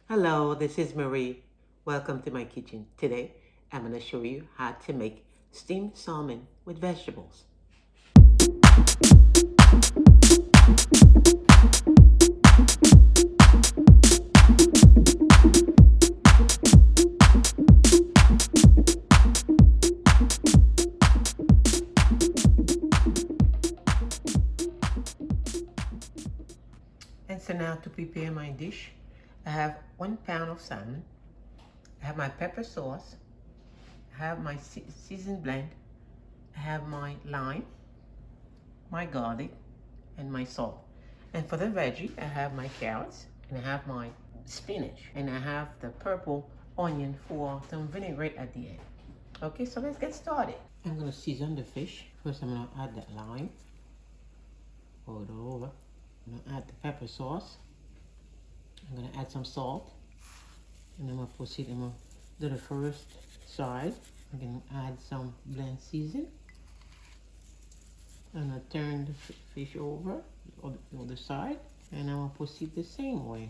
Hello, this is Marie. Welcome to my kitchen. Today, I'm going to show you how to make steamed salmon with vegetables. And so now to prepare my dish, I have 1 pound of salmon. I have my pepper sauce. I have my seasoned blend. I have my lime, my garlic, and my salt. And for the veggie, I have my carrots, and I have my spinach, and I have the purple onion for some vinaigrette at the end. Okay, so let's get started. I'm gonna season the fish. First, I'm gonna add that lime. Pour it all over. I'm gonna add the pepper sauce. I'm gonna add some salt, and I'm gonna proceed. I'm gonna do the first side. I'm gonna add some blend season. I'm gonna turn the fish over on the other side, and I'm gonna proceed the same way.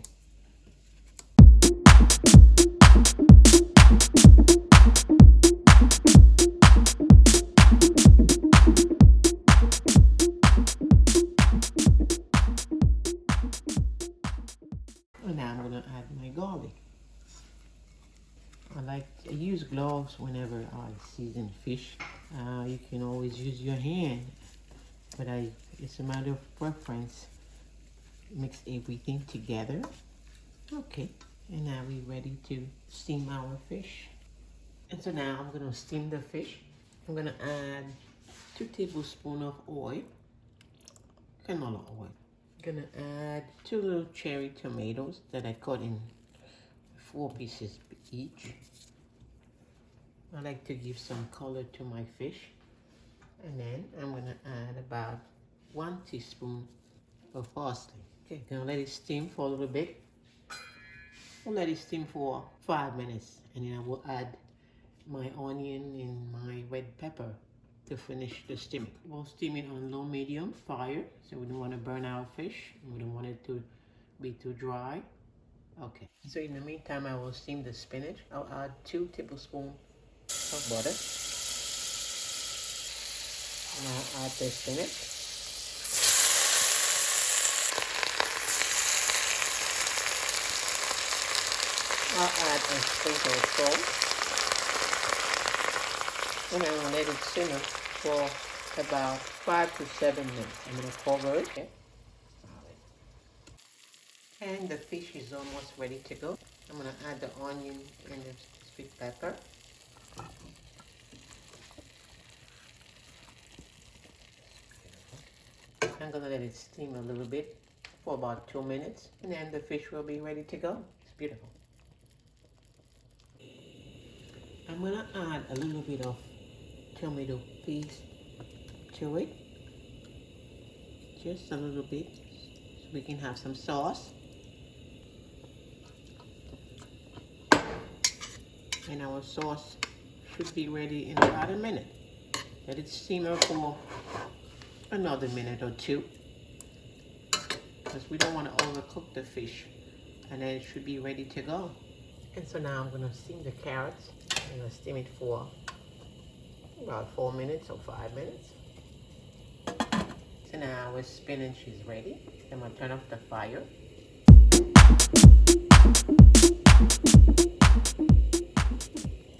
And now I'm gonna add my garlic. I use gloves whenever I season fish. You can always use your hand, but it's a matter of preference. Mix everything together. Okay, and now we're ready to steam our fish. And so now I'm gonna steam the fish. I'm gonna add 2 tablespoons of oil, canola oil. I'm gonna add 2 little cherry tomatoes that I cut in 4 pieces each. I like to give some color to my fish. And then I'm gonna add about 1 teaspoon of parsley. Okay, gonna let it steam for a little bit. I'll let it steam for 5 minutes, and then I will add my onion and my red pepper to finish the steaming. We'll steam it on low medium fire, so we don't want to burn our fish, and we don't want it to be too dry. Okay, so in the meantime, I will steam the spinach. I'll add 2 tablespoons of butter. And I'll add the spinach. I'll add a sprinkle of salt. And I'm going to let it simmer for about 5 to 7 minutes. I'm going to cover it. Okay. And the fish is almost ready to go. I'm going to add the onion and the sweet pepper. I'm going to let it steam a little bit for about 2 minutes, and then the fish will be ready to go. It's beautiful. I'm going to add a little bit of tomato paste to it. Just a little bit, so we can have some sauce. And our sauce should be ready in about a minute. Let it simmer for another minute or 2, because we don't want to overcook the fish, and then it should be ready to go. And so now I'm going to steam the carrots. I'm going to steam it for about 4 minutes or 5 minutes. So now our spinach is ready. I'm going to turn off the fire.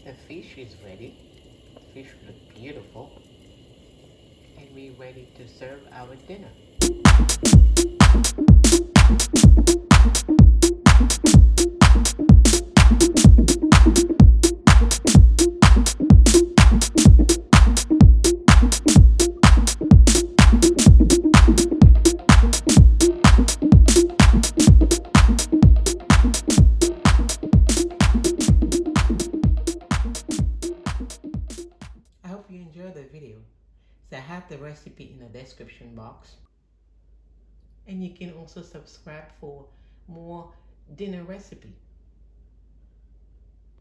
The fish is ready. The fish looks beautiful. And we're ready to serve our dinner. I hope you enjoyed the video. So I have the recipe in the description box. And you can also subscribe for more dinner recipe.